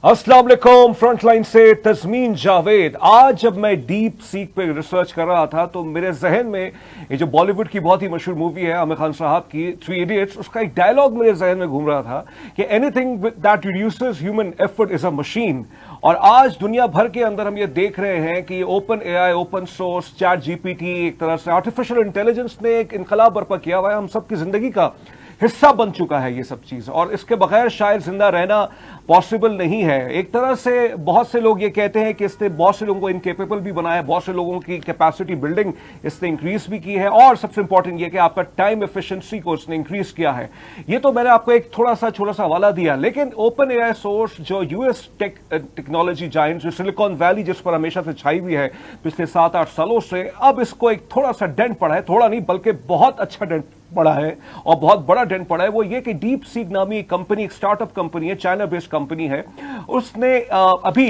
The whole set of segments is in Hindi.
अस्सलाम वालेकुम। फ्रंटलाइन से तस्मीन जावेद। आज जब मैं डीप सीक पे रिसर्च कर रहा था तो मेरे जहन में ये जो बॉलीवुड की बहुत ही मशहूर मूवी है आमिर खान साहब की थ्री इडियट्स, उसका एक डायलॉग मेरे जहन में घूम रहा था कि anything that reduces human effort is a machine. और आज दुनिया भर के अंदर हम ये देख रहे हैं कि open AI, open source, chat GPT, एक तरह से आर्टिफिशियल इंटेलिजेंस ने एक इनकलाब बर्पा किया हुआ है, हम सबकी जिंदगी का हिस्सा बन चुका है ये सब चीज, और इसके बगैर शायद जिंदा रहना पॉसिबल नहीं है। एक तरह से बहुत से लोग ये कहते हैं कि इसने बहुत से लोगों को इनकेपेबल भी बनाया है, बहुत से लोगों की कैपेसिटी बिल्डिंग इसने इंक्रीज भी की है, और सबसे इंपॉर्टेंट ये कि आपका टाइम एफिशिएंसी को इसने इंक्रीज किया है। ये तो मैंने आपको एक थोड़ा सा छोटा सा हवाला दिया, लेकिन ओपन एआई सोर्स जो यूएस टेक्नोलॉजी जायंट, जो सिलिकॉन वैली जिस पर हमेशा से छाई हुई है पिछले 7-8 सालों से, अब इसको एक थोड़ा सा डेंट पड़ा है, थोड़ा नहीं बल्कि बहुत अच्छा डेंट पड़ा है और बहुत बड़ा डेंट पड़ा है। वो ये कि डीप सीक नामी कंपनी, एक स्टार्टअप कंपनी है, चाइना बेस्ड कंपनी है, उसने अभी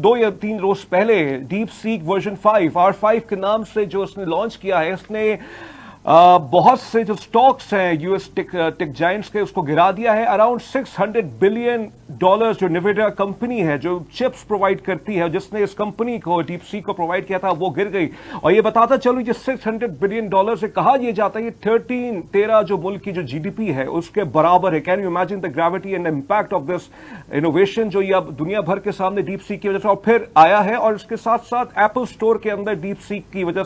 2 या 3 रोज पहले डीप सीक वर्जन 5 R5 के नाम से जो उसने लॉन्च किया है, उसने बहुत से जो स्टॉक्स हैं यूएस टेक जायंट्स के, उसको गिरा दिया है। अराउंड $600 बिलियन जो निविडिया कंपनी है जो चिप्स प्रोवाइड करती है, जिसने इस कंपनी को, डीप सीक को प्रोवाइड किया था, वो गिर गई। और ये बताता चलो, ये $600 बिलियन से कहा यह जाता है ये 13 जो मुल्क की जो जीडीपी है उसके बराबर है। Can you imagine the gravity and impact of this innovation जो ये अब दुनिया भर के सामने डीप सीक की वजह से और फिर आया है। और इसके साथ साथ एप्पल स्टोर के अंदर डीप सीक की वजह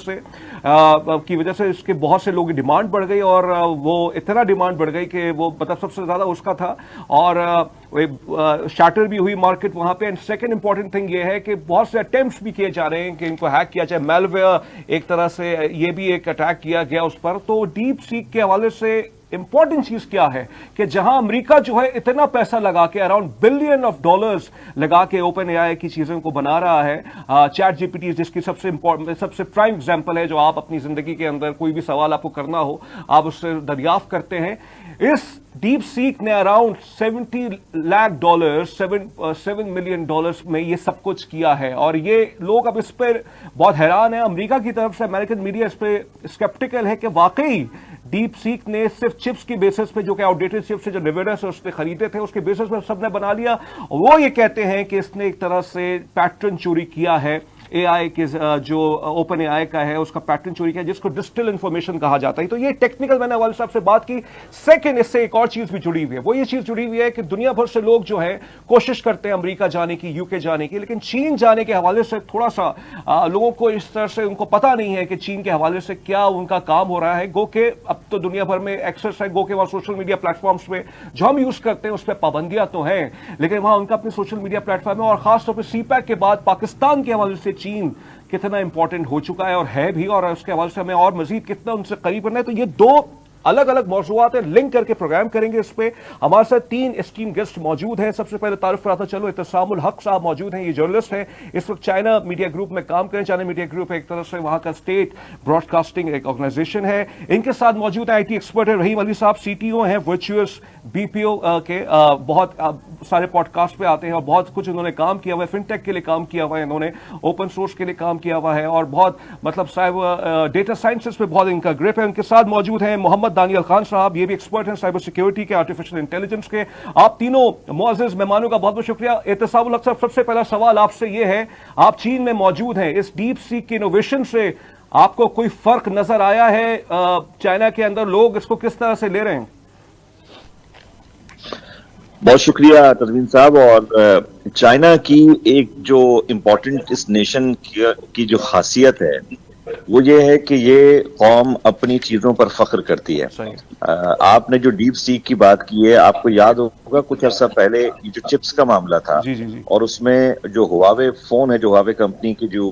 से इसके बहुत से लोगों की डिमांड बढ़ गई, और वो इतना डिमांड बढ़ गई कि वो मतलब सबसे ज्यादा उसका था, और शैटर भी हुई मार्केट वहां पे। एंड सेकंड इंपॉर्टेंट थिंग ये है कि बहुत से अटेम्प्ट्स भी किए जा रहे हैं कि इनको हैक किया जाए, मेलवेयर एक तरह से ये भी एक अटैक किया गया उस पर। तो डीप सीक के हवाले से इंपॉर्टेंट चीज क्या है कि जहां अमेरिका जो है इतना पैसा लगा के, अराउंड $बिलियन लगा के ओपन एआई की चीजों को बना रहा है, चैट जीपीटी जिसकी सबसे प्राइम एग्जांपल है, जो आप अपनी जिंदगी के अंदर कोई भी सवाल आपको करना हो आप उससे दरियाफ्त करते हैं। इस डीप सीक ने अराउंड $70 लाख, $7 मिलियन में ये सब कुछ किया है, और ये लोग अब इस पर बहुत हैरान है। अमेरिका की तरफ से अमेरिकन मीडिया इस पर स्केप्टिकल है कि वाकई डीप सीक ने सिर्फ चिप्स की बेसिस पे, जो कि आउटडेटेड चिप्स जो निविडिया से उसने खरीदे थे, उसके बेसिस पे सबने बना लिया। वो ये कहते हैं कि इसने एक तरह से पैटर्न चोरी किया है एआई के, जो ओपन एआई का है उसका पैटर्न चोरी किया, जिसको डिजिटल इंफॉर्मेशन कहा जाता है। तो ये टेक्निकल मैंने वाले साहब से बात की। सेकंड, इससे एक और चीज भी जुड़ी हुई है, वो ये चीज जुड़ी हुई है कि दुनिया भर से लोग जो है कोशिश करते हैं अमेरिका जाने की, यूके जाने की, लेकिन चीन जाने के हवाले से थोड़ा सा लोगों को इस तरह से उनको पता नहीं है कि चीन के हवाले से क्या उनका काम हो रहा है। गो के अब तो दुनिया भर में एक्सेस है, गो के वहां सोशल मीडिया प्लेटफॉर्म्स पे जो हम यूज करते हैं उस पर पाबंदियां तो हैं, लेकिन वहां उनका अपने सोशल मीडिया प्लेटफॉर्म है। और खासतौर पर सीपैक के बाद पाकिस्तान के हवाले से चीन कितना इंपॉर्टेंट हो चुका है और है भी, और उसके हवाले से हमें और मजीद कितना उनसे करीब करना है। तो ये 2 अलग अलग मौजूआत है, लिंक करके प्रोग्राम करेंगे इस पे। हमारे साथ 3 एस्टीम गेस्ट मौजूद हैं। सबसे पहले तारुफ कराता चलो, इत्तेसामुल हक साहब मौजूद हैं, ये जर्नलिस्ट हैं, इस वक्त चाइना मीडिया ग्रुप में काम करें। चाइना मीडिया ग्रुप एक तरह से वहां का स्टेट ब्रॉडकास्टिंग एक ऑर्गेनाइजेशन है। इनके साथ मौजूद है आईटी एक्सपर्ट है रहीम अली साहब, सीटीओ हैं वर्चुअस बीपीओ के, बहुत सारे पॉडकास्ट पे आते हैं और बहुत कुछ उन्होंने काम किया हुआ है, फिनटेक के लिए काम किया हुआ है इन्होंने, ओपन सोर्स के लिए काम किया हुआ है, और बहुत मतलब साइबर डेटा साइंसेस पे बहुत इनका ग्रिप है। उनके साथ मौजूद हैं मोहम्मद दानियल खान साहब, ये भी एक्सपर्ट हैं साइबर सिक्योरिटी के, आर्टिफिशियल इंटेलिजेंस के। आप तीनों मुअज़्ज़िज़ मेहमानों का बहुत बहुत शुक्रिया। इत्तेसामुल हक साहब, सबसे पहला सवाल आपसे ये है, आप चीन में मौजूद हैं, इस डीप सीक की इनोवेशन से आपको कोई फर्क नजर आया है? चाइना के अंदर लोग इसको किस तरह से ले रहे हैं? बहुत शुक्रिया तस्मीन साहब। और चाइना की एक जो इम्पोर्टेंट इस नेशन की जो खासियत है वो ये है कि ये कौम अपनी चीजों पर फख्र करती है। आपने जो डीप सीक की बात की है, आपको याद होगा कुछ अर्सा पहले ये जो चिप्स का मामला था, जी। और उसमें जो हुआवे फोन है, जो हुआवे कंपनी की जो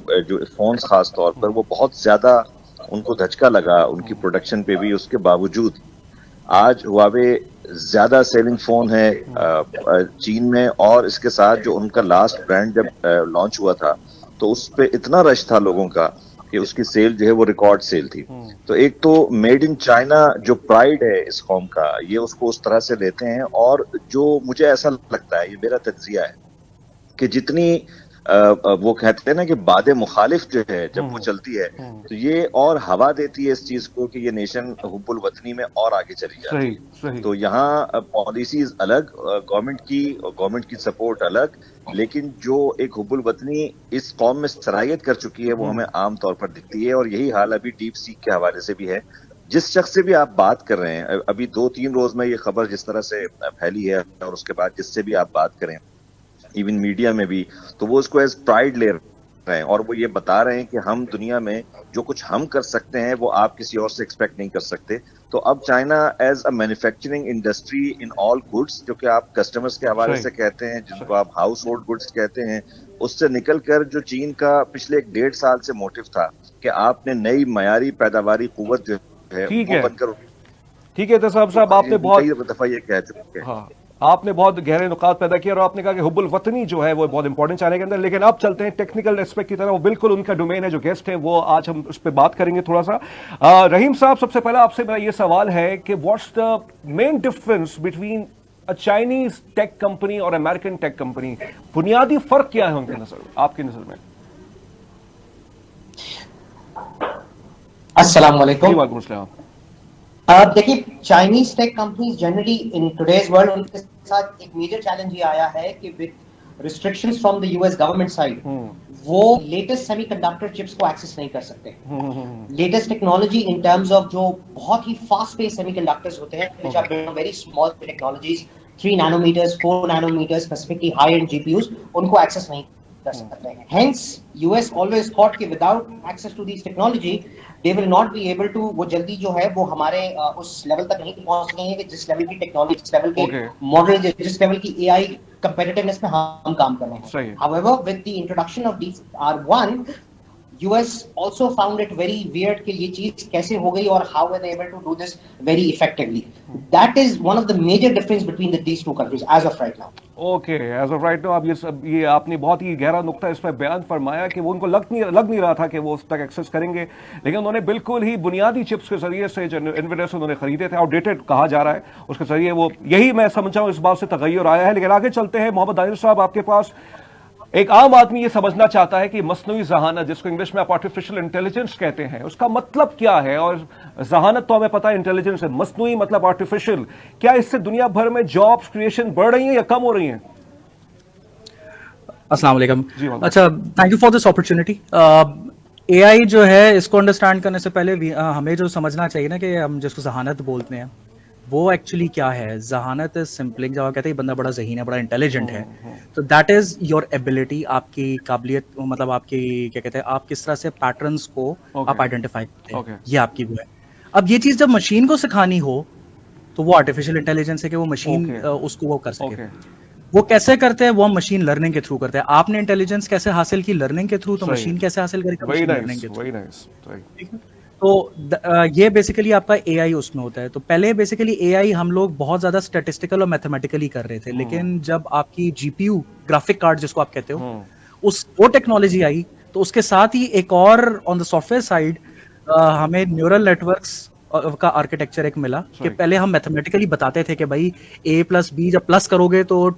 फोन खास तौर पर, वो बहुत ज्यादा उनको धचका लगा उनकी प्रोडक्शन पे भी। उसके बावजूद आज हुआवे ज्यादा सेलिंग फोन है चीन में, और इसके साथ जो उनका लास्ट ब्रांड जब लॉन्च हुआ था तो उस पे इतना रश था लोगों का कि उसकी सेल जो है वो रिकॉर्ड सेल थी। तो एक तो मेड इन चाइना जो प्राइड है इस कौम का, ये उसको उस तरह से लेते हैं। और जो मुझे ऐसा लगता है, ये मेरा तज्जिया है कि जितनी वो कहते हैं ना कि बादे मुखालिफ जो है जब वो चलती है तो ये और हवा देती है इस चीज को कि ये नेशन हुब्बुल वतनी में और आगे चली जाती है। सही। तो यहाँ पॉलिसीज अलग, गवर्नमेंट की सपोर्ट अलग, लेकिन जो एक हुब्बुल वतनी इस कौम में सरायत कर चुकी है वो हमें आम तौर पर दिखती है। और यही हाल अभी डीप सीक के हवाले से भी है। जिस शख्स से भी आप बात कर रहे हैं, अभी 2-3 रोज में ये खबर जिस तरह से फैली है, और उसके बाद जिससे भी आप बात करें इवन मीडिया में भी, तो वो उसको एज प्राइड ले रहे हैं और वो ये बता रहे हैं कि हम दुनिया में जो कुछ हम कर सकते हैं वो आप किसी और से एक्सपेक्ट नहीं कर सकते। तो अब China as a manufacturing industry in all goods, जो कि आप कस्टमर्स के हवाले से कहते हैं, जिनको आप हाउस होल्ड गुड्स कहते हैं, उससे निकल कर जो चीन का पिछले 1.5 साल से मोटिव था कि आपने नई मयारी पैदावारी कुव्वत जो है वो बनकर, ठीक है साहब आपने बहुत कई दफा ये कह चुके हैं। हाँ, आपने बहुत गहरे नुकात पैदा किया और आपने कहा कि हुब्बुल वतनी जो है वो बहुत इंपॉर्टेंट चाइना के अंदर। लेकिन अब चलते हैं टेक्निकल एस्पेक्ट की तरह, वो बिल्कुल उनका डोमेन है। जो गेस्ट है वो आज हम उस पर बात करेंगे थोड़ा सा। रहीम साहब, सबसे पहला आपसे मेरा ये सवाल है कि what's the main difference between a Chinese tech company और अमेरिकन टेक कंपनी? बुनियादी फर्क क्या है उनके नजर, आपकी नजर में? अस्सलाम वालेकुम। वालेकुम अस्सलाम। देखिए, Chinese tech companies generally in today's world उनके साथ एक मेजर चैलेंज ये आया है कि with restrictions from the US government side वो लेटेस्ट सेमीकंडक्टर चिप्स को एक्सेस नहीं कर सकते। Latest technology in terms of जो बहुत ही फास्ट पेस सेमीकंडक्टर्स होते हैं, which are very small technologies, 3 nanometres, 4 nanometres, specifically high end GPUs, उनको एक्सेस नहीं कर सकते हैं। Hence, US always thought कि without access to these technology, they will not be able to, वो जल्दी जो है वो हमारे उस लेवल तक नहीं पहुंच सकेंगे कि जिस लेवल की टेक्नोलॉजी, जिस लेवल के मॉडल, जिस लेवल की AI competitiveness में हम काम कर रहे हैं। However, with the introduction of DR1, US also found it very weird कि ये चीज कैसे हो गई और how were they able to do this very effectively. That is one of the major difference between these two countries as of right now. Okay, as of right now, अब ये आपने बहुत ही गहरा नुक्ता इस पर बयान फरमाया कि वो उनको लग नहीं रहा था कि वो उस तक एक्सेस करेंगे, लेकिन उन्होंने बिल्कुल ही बुनियादी चिप्स के जरिए से जो इन्वेंटर्स उन्होंने खरीदे थे, आउटडेटेड कहा जा रहा है, उसके जरिए वो, यही मैं समझा हूँ इस बात से तगय्युर आया है। लेकिन आगे चलते हैं, मोहम्मद दानिश साहब आपके पास। एक आम आदमी ये समझना चाहता है कि मसनूई जहानत, जिसको इंग्लिश में आप आर्टिफिशियल इंटेलिजेंस कहते हैं, उसका मतलब क्या है? और जहानत तो हमें पता है इंटेलिजेंस है, मसनूई मतलब आर्टिफिशियल। क्या इससे दुनिया भर में जॉब्स क्रिएशन बढ़ रही है या कम हो रही है? अस्सलाम वालेकुम। अच्छा, thank you for this opportunity. AI जो है, इसको अंडरस्टैंड करने से पहले हमें जो समझना चाहिए ना कि हम जिसको जहानत बोलते हैं वो एक्चुअली क्या है। जहानत इज सिंपलिंग, जब आप कहते हैं बंदा बड़ा ज़हीन है, बड़ा इंटेलिजेंट है, तो दैट इज योर एबिलिटी, आपकी काबिलियत, मतलब आपकी क्या कहते हैं, आप किस तरह से पैटर्न्स को आप आइडेंटिफाई करते हैं, ये आपकी वो है। अब ये चीज जब मशीन को सिखानी हो तो वो आर्टिफिशियल इंटेलिजेंस है कि वो मशीन उसको वो कर सके। वो कैसे करते हैं? वो हम मशीन लर्निंग के थ्रू करते हैं। आपने इंटेलिजेंस कैसे हासिल की? लर्निंग के थ्रू। तो मशीन कैसे हासिल करेगी? मशीन लर्निंग के थ्रू। तो ये बेसिकली आपका एआई उसमें होता है। तो पहले बेसिकली एआई हम लोग बहुत ज्यादा स्टैटिस्टिकल और मैथमेटिकली कर रहे थे, लेकिन जब आपकी जीपीयू, ग्राफिक कार्ड जिसको आप कहते हो, वो टेक्नोलॉजी आई, तो उसके साथ ही एक और ऑन द सॉफ्टवेयर साइड हमें न्यूरल नेटवर्क्स का आर्किटेक्चर एक मिला कि पहले हम मैथमेटिकली बताते थे कि भाई A+B जब प्लस करोगे तो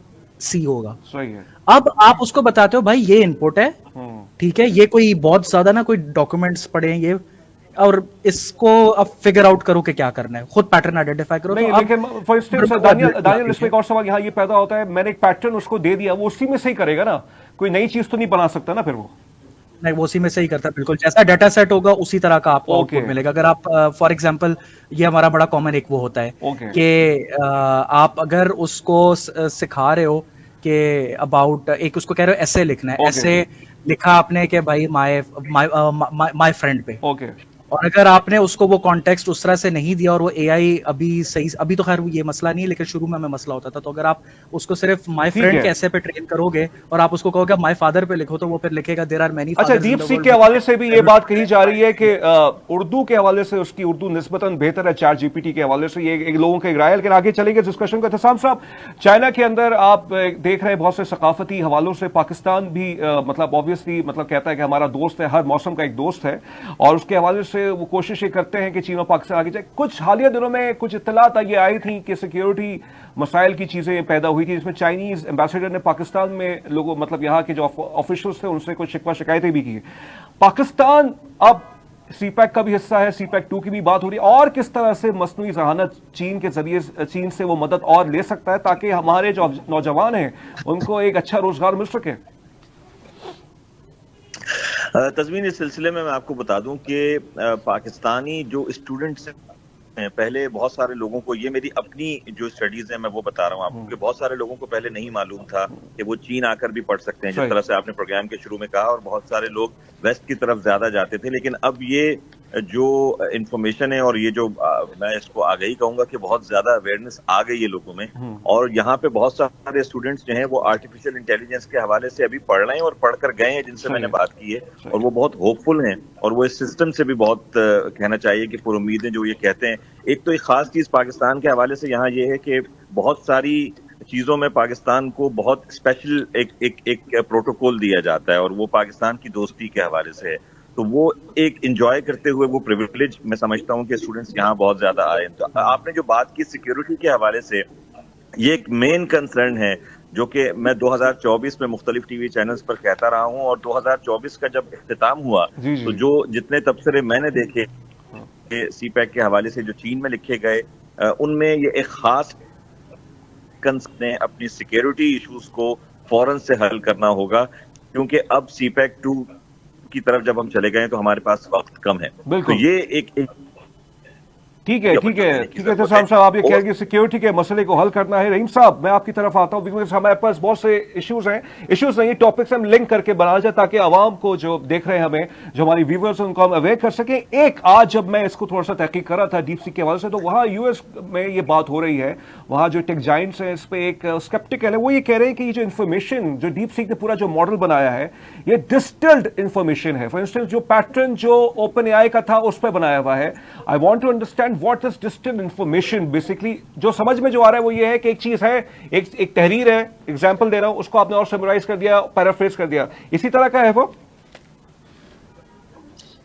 C होगा। सही है। अब आप उसको बताते हो भाई ये इनपुट है, ठीक है, ये कोई बहुत ज्यादा ना कोई डॉक्यूमेंट्स पढ़े ये, और इसको अब फिगर आउट करो कि क्या करना है, खुद पैटर्न आइडेंटिफाई करो। नहीं, लेकिन फॉर इंस्टेंस दानियल इसमें एक और सवाल यहाँ ये पैदा होता है, मैंने एक पैटर्न उसको दे दिया, वो उसी में से ही करेगा ना, कोई नई चीज तो नहीं बना सकता ना फिर वो? नहीं, वो उसी में से ही करता है, बिल्कुल जैसा डाटा सेट होगा उसी तरह का आपको आउटपुट मिलेगा। अगर आप फॉर एग्जांपल, ये हमारा बड़ा कॉमन एक वो होता है कि आप अगर उसको सिखा रहे हो कि अबाउट, एक उसको कह रहे हो ऐसे लिखना है, ऐसे लिखा आपने कि भाई माय फ्रेंड पे, और अगर आपने उसको वो कॉन्टेक्स्ट उस तरह से नहीं दिया और वो एआई अभी सही, अभी तो खैर ये मसला नहीं है, लेकिन शुरू में हमें मसला होता था, तो अगर आप उसको सिर्फ माय फ्रेंड के ऐसे पे ट्रेन करोगे और आप उसको कहोगे माय फादर पे लिखो, तो वो फिर लिखेगा देयर आर मेनी फादर्स। अच्छा, डीप सीक के हवाले से भी ये बात कही जा रही है कि उर्दू के हवाले से उसकी उर्दू निस्बतन बेहतर है चैट जीपीटी के हवाले से, ये एक लोगों के राय है। लेकिन आगे चलेंगे डिस्कशन को। एहतसाम साहब, चाइना के अंदर आप देख रहे हैं बहुत से सकाफती हवालों से पाकिस्तान भी मतलब ऑब्वियसली मतलब कहता है कि हमारा दोस्त है, हर मौसम का एक दोस्त है, और उसके हवाले से वो कोशिश ये करते हैं कि चीन और पाकिस्तान आगे जाए। कुछ हालिया दिनों में कुछ इत्तलात ये आई थी कि सिक्योरिटी मसाइल की चीजें पैदा हुई थी, जिसमें चाइनीज एम्बेसडर ने पाकिस्तान में लोगों, मतलब यहाँ के जो ऑफिशियल्स थे, उनसे कुछ शिकवा शिकायतें भी की। पाकिस्तान अब सीपैक का भी हिस्सा है, सीपैक 2 की भी बात हो रही है, और किस तरह से मसनूई जहानत चीन के जरिए, चीन से वो मदद और ले सकता है ताकि हमारे जो नौजवान हैं उनको एक अच्छा रोजगार मिल सके। तस्मीन, इस सिलसिले में मैं आपको बता दूं कि पाकिस्तानी जो स्टूडेंट्स हैं, पहले बहुत सारे लोगों को, ये मेरी अपनी जो स्टडीज है मैं वो बता रहा हूँ आपको, कि बहुत सारे लोगों को पहले नहीं मालूम था कि वो चीन आकर भी पढ़ सकते हैं, जिस तरह से आपने प्रोग्राम के शुरू में कहा, और बहुत सारे लोग वेस्ट की तरफ ज्यादा जाते थे। लेकिन अब ये जो इंफॉर्मेशन है और ये जो मैं इसको आगाही कहूंगा कि बहुत ज्यादा अवेयरनेस आ गई है लोगों में, और यहाँ पे बहुत सारे स्टूडेंट्स जो हैं वो आर्टिफिशियल इंटेलिजेंस के हवाले से अभी पढ़ रहे हैं और पढ़कर गए हैं, जिनसे मैंने बात की है, और वो बहुत होपफुल हैं, और वो इस सिस्टम से भी बहुत कहना चाहिए कि पुरुम्मीद हैं जो ये कहते हैं। एक तो एक खास चीज पाकिस्तान के हवाले से यहाँ ये है कि बहुत सारी चीजों में पाकिस्तान को बहुत स्पेशल एक प्रोटोकॉल दिया जाता है, और वो पाकिस्तान की दोस्ती के हवाले से है। तो वो एक एंजॉय करते हुए वो प्रिविलेज मैं समझता हूँ कि स्टूडेंट्स यहाँ बहुत ज्यादा आए। तो आपने जो बात की सिक्योरिटी के हवाले से, ये एक मेन कंसर्न है जो कि मैं 2024 में मुख्तलिफ टीवी चैनल्स पर कहता रहा हूँ, और 2024 का जब इख्तिताम हुआ तो जो जितने तबसरे मैंने देखे सीपैक के हवाले से जो चीन में लिखे गए, उनमें ये एक खास कंसर्न है, अपनी सिक्योरिटी इश्यूज को फौरन से हल करना होगा, क्योंकि अब सीपैक 2 की तरफ जब हम चले गए तो हमारे पास वक्त कम है। तो ये एक ठीक है तो साहब आप ये कह रहे हैं सिक्योरिटी के मसले को हल करना है। रहीम साहब, मैं आपकी तरफ आता हूं, बिकॉज हमारे पास बहुत से इश्यूज नहीं, टॉपिक्स हम लिंक करके बना जाए ताकि आवाम को जो देख रहे हैं, हमें जो हमारी व्यूवर्स हैं, उनको हम अवेयर कर सके। एक आज जब मैं इसको थोड़ा सा तहकीक कर रहा था डीप सीक के हवाले से, तो वहां यूएस में ये बात हो रही है, वहां जो टेक जाइंट्स हैं इस पे एक स्केप्टिकल है, वो ये कह रहे हैं कि ये जो इन्फॉर्मेशन जो डीप सीक ने पूरा जो मॉडल बनाया है, ये डिस्टिल्ड इन्फॉर्मेशन है। फॉर इंस्टेंस जो पैटर्न जो ओपन एआई का था उस पर बनाया हुआ है। I want to understand what is distilled information. Basically जो समझ में जो आ रहा है वो ये है कि एक चीज है, एक तहरीर है, एग्जांपल दे रहा हूं, उसको आपने और समराइज कर दिया, पैराफ्रेज कर दिया, इसी तरह का है वो?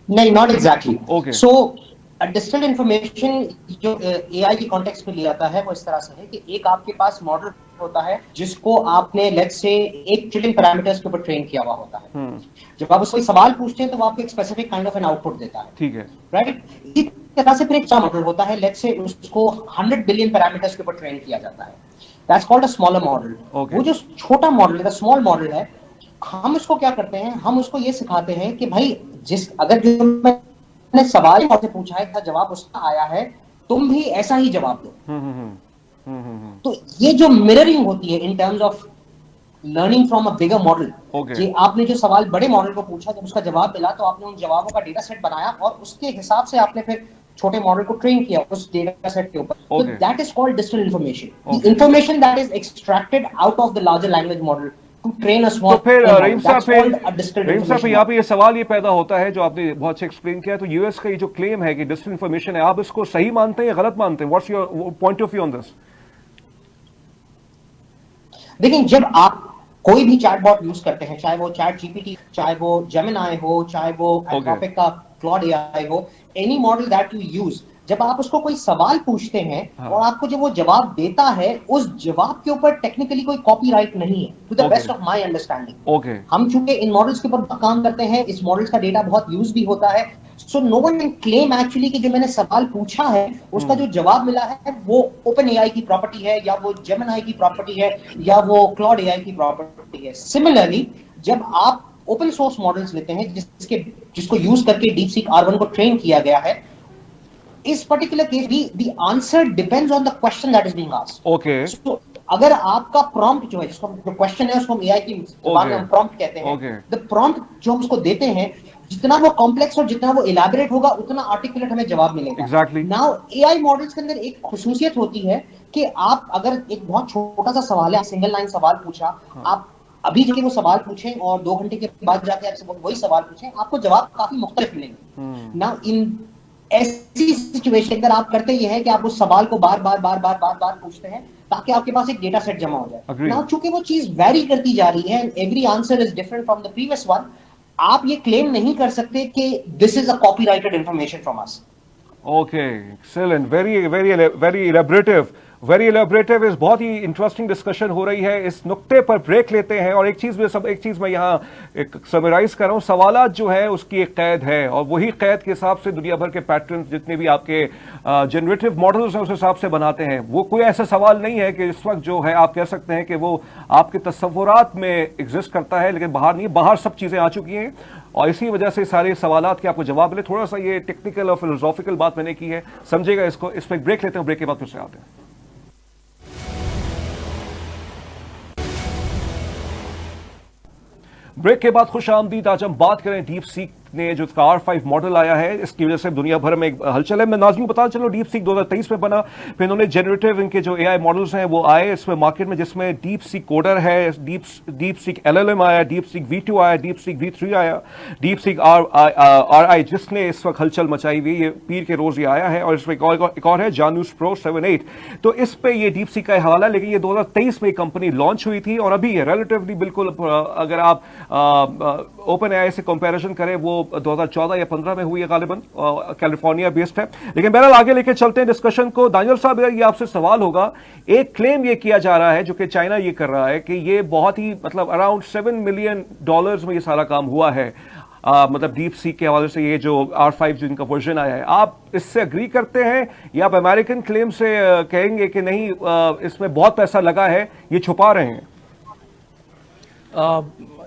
नहीं, not exactly. Okay, so digital information जो एआई की कॉन्टेक्स्ट में लिया जाता है वो इस तरह से है कि एक आपके पास मॉडल होता है जिसको आपने लेट्स से 1 ट्रिलियन पैरामीटर्स के ऊपर ट्रेन किया हुआ होता है। जब आप उसको सवाल पूछते हैं तो वो आपको एक specific kind of an output देता है, ठीक है, राइट? इसी तरह से फिर एक मॉडल होता है, लेट्स से उसको 100 बिलियन पैरामीटर्स के ऊपर ट्रेन किया जाता है, that's called a smaller model. वो जो छोटा मॉडल है, स्मॉल मॉडल है, हम उसको क्या करते हैं, हम उसको ये सिखाते हैं कि भाई अगर जो मैंने सवाल आपसे पूछा है था, जवाब उसका आया है, तुम भी ऐसा ही जवाब दो। तो ये जो मिररिंग होती है इन terms of learning from a bigger model, कि आपने जो सवाल बड़े मॉडल को पूछा, जब उसका जवाब मिला तो आपने उन जवाबों का डेटा सेट बनाया और उसके हिसाब से आपने फिर छोटे मॉडल को ट्रेन किया उस डेटा सेट के ऊपर। तो that is called digital information, the information that is extracted out of the larger language model to train a small. तो फिर रहीम साहब यहाँ पे ये सवाल ये पैदा होता है जो आपने बहुत अच्छे एक्सप्लेन किया, तो यूएस का ये जो क्लेम है कि डिजिटल इंफॉर्मेशन है, आप इसको सही मानते हैं या गलत मानते हैं? What's your point of view on this? देखिए, जब आप कोई भी चैटबॉट यूज करते हैं, चाहे वो चैट जीपीटी, चाहे वो जेमिनाई हो, चाहे वो एंथ्रोपिक का क्लॉड एआई हो, any model that you use, जब आप उसको कोई सवाल पूछते हैं और आपको जब वो जवाब देता है, उस जवाब के ऊपर टेक्निकली कोई कॉपीराइट नहीं है, to the best of my understanding. हम चूंकि इन मॉडल्स के ऊपर काम करते हैं, इस मॉडल्स का डेटा बहुत यूज भी होता है, so no one can claim actually कि जो मैंने सवाल पूछा है उसका जो जवाब मिला है वो ओपन एआई की प्रॉपर्टी है, या वो जेमिनाई की प्रॉपर्टी है, या वो क्लॉड एआई की प्रॉपर्टी है। सिमिलरली, जब आप ओपन सोर्स मॉडल्स लेते हैं जिसको यूज करके DeepSeek R1 को ट्रेन किया गया है, इस पर्टिकुलर केस भी the answer depends on the question that is being asked. Okay, so अगर आपका प्रॉम्प्ट जो है, जिसको जो क्वेश्चन है उसको हम एआई की जबान में हम प्रॉम्प्ट कहते हैं, द प्रॉम्प्ट जो हम उसको देते हैं, जितना वो कॉम्प्लेक्स और जितना वो इलैबोरेट होगा उतना आर्टिकुलेट हमें जवाब मिलेगा। एग्जैक्टली। नाउ एआई मॉडल्स के अंदर एक खुसूसियत होती है कि आप अगर एक बहुत छोटा सा सवाल है, सिंगल लाइन सवाल पूछा, आप अभी जाके वो सवाल पूछें और 2 घंटे के बाद जाके आपसे वही सवाल पूछें, आपको जवाब काफी मुख्तलिफ मिलेंगे। नाउ इन ऐसी सिचुएशन अगर आप करते ये है कि आप उस सवाल को बार बार पूछते हैं ताकि आपके पास एक डेटा सेट जमा हो जाए। नाउ चूंकि वो चीज वेरी करती जा रही है, every answer is different from the previous one, आप ये क्लेम नहीं कर सकते कि this is a copyrighted information from us. Okay, excellent, very very very elaborative, very elaborative. इस बहुत ही इंटरेस्टिंग डिस्कशन हो रही है। इस नुक्ते पर ब्रेक लेते हैं और एक चीज मैं यहाँ एक समराइज कर रहा हूँ। सवालात जो है उसकी एक कैद है और वही कैद के हिसाब से दुनिया भर के पैटर्न जितने भी आपके जनरेटिव मॉडल्स हैं उस हिसाब से बनाते हैं। वो कोई ऐसा सवाल नहीं है कि इस वक्त जो है आप कह सकते हैं कि वो आपके तस्वुरात में एग्जिस्ट करता है लेकिन बाहर नहीं, बाहर सब चीजें आ चुकी हैं और इसी वजह से सारे सवालात के आपको जवाब मिले। थोड़ा सा ये टेक्निकल और फिलोसॉफिकल बात मैंने की है, समझेगा इसको। इस पर एक ब्रेक लेते हैं, ब्रेक के बाद फिर से आते हैं। ब्रेक के बाद खुश आमदीद। आज हम बात करें डीप सीक ने जो इसका R5 मॉडल आया है, इसकी वजह से दुनिया भर में एक हलचल है। मैं नाज़रीन बता चलो, डीप सीक 2023 में बना, फिर इन्होंने जनरेटिव इनके जो AI मॉडल्स हैं वो आए इसमें मार्केट में, जिसमें डीप सीक कोडर है, डीप सीक LLM आया, डीप सीक V2 आया, डीप सीक V3 आया, डीप सीक RI जिसने इस वक्त हलचल मचाई हुई, ये पीर के रोज ये आया है। और इसमें एक और है जानूस प्रो 7-8। तो इस पे ये डीप सीक का हवाला, लेकिन ये 2023 में कंपनी लॉन्च हुई थी और अभी रिलेटिवली बिल्कुल अगर आप ओपन AI से कंपैरिजन करें वो 2014 या 15 में हुई है, गालिबन कैलिफोर्निया बेस्ड है। लेकिन बहरहाल आगे लेके चलते हैं डिस्कशन को। दानियल साहब, ये आपसे सवाल होगा, एक क्लेम ये किया जा रहा है जो कि चाइना ये कर रहा है कि ये बहुत ही मतलब अराउंड $7 मिलियन में ये सारा काम हुआ है, मतलब डीप सीक के हवाले से ये जो R5 जो इनका वर्जन आया है। आप इससे अग्री करते हैं या आप अमेरिकन क्लेम से कहेंगे कि नहीं इसमें बहुत पैसा लगा है, ये छुपा रहे हैं?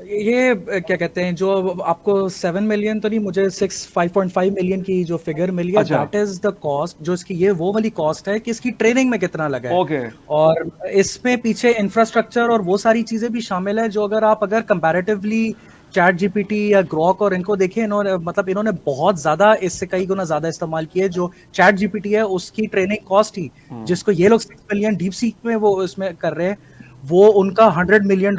ये क्या कहते हैं, जो आपको 7 मिलियन तो नहीं, मुझे 5.5 मिलियन की जो फिगर मिली है, दैट इज द कॉस्ट जो इसकी, ये वो वाली कॉस्ट है कि इसकी ट्रेनिंग में कितना लगा है। Okay. और इसमें पीछे इंफ्रास्ट्रक्चर और वो सारी चीजें भी शामिल है जो अगर कंपैरेटिवली चैट जीपीटी या ग्रॉक और इनको देखें, इन्होंने बहुत ज्यादा, इससे कई गुना ज्यादा इस्तेमाल किए। जो चैट जीपीटी है उसकी ट्रेनिंग कॉस्ट ही जिसको ये लोग 6 मिलियन डीप सीक में वो इसमें कर रहे हैं, वो उनका $100 मिलियन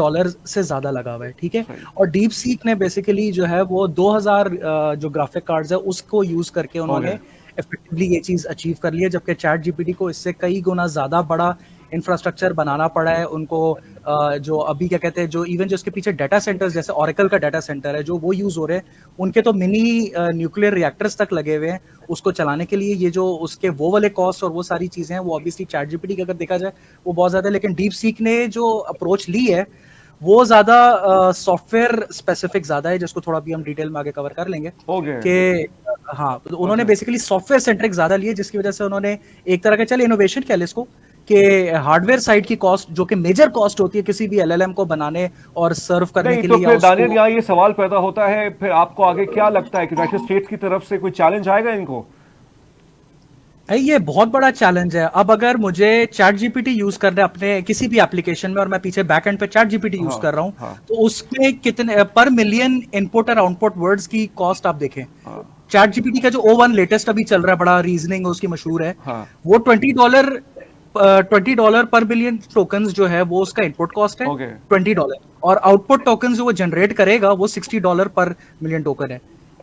से ज्यादा लगा हुआ है, ठीक है। और डीप सीक ने बेसिकली जो है वो 2000 जो ग्राफिक कार्ड्स है उसको यूज करके उन्होंने इफेक्टिवली ये चीज अचीव कर ली है, जबकि चैट जीपीटी को इससे कई गुना ज्यादा बड़ा इंफ्रास्ट्रक्चर बनाना पड़ा है उनको। जो अभी क्या कहते हैं, जो इवन जो इसके पीछे डाटा सेंटर्स जैसे ओरेकल का डाटा सेंटर है जो वो यूज हो रहे हैं, उनके तो मिनी न्यूक्लियर रिएक्टर्स तक लगे हुए हैं उसको चलाने के लिए। ये जो उसके वो वाले कॉस्ट और वो सारी चीजें हैं वो ऑब्वियसली चैट जीपीटी की अगर देखा जाए वो बहुत ज्यादा है, लेकिन डीप सीक ने जो अप्रोच ली है वो ज्यादा सॉफ्टवेयर स्पेसिफिक ज्यादा है, जिसको थोड़ा भी हम डिटेल में आगे कवर कर लेंगे कि हाँ, तो उन्होंने बेसिकली सॉफ्टवेयर सेंट्रिक ज्यादा लिए, जिसकी वजह से उन्होंने एक तरह का, चल इनोवेशन कह ले इसको, कि हार्डवेयर साइड की कॉस्ट जो कि मेजर कॉस्ट होती है किसी भी एलएलएम को बनाने और सर्व करने के लिए। तो फिर दानियल यहाँ ये सवाल पैदा होता है, फिर आपको आगे क्या लगता है कि यूनाइटेड स्टेट्स की तरफ से कोई चैलेंज आएगा इनको? ये बहुत बड़ा चैलेंज है। अब अगर मुझे चैट जीपीटी यूज करना है अपने किसी भी एप्लीकेशन में और मैं पीछे बैक एंड पे चैट जीपीटी यूज कर रहा हूँ, तो उसमें कितने पर मिलियन इनपुट और आउटपुट वर्ड्स की कॉस्ट आप देखें। चैट जीपीटी का जो O1 लेटेस्ट अभी चल रहा है, बड़ा रीजनिंग उसकी मशहूर है, वो $20 पर बिलियन टोकन्स जो है वो उसका इनपुट कॉस्ट है, $20, और आउटपुट टोकन्स जो वो जनरेट करेगा वो $60 पर मिलियन टोकन है।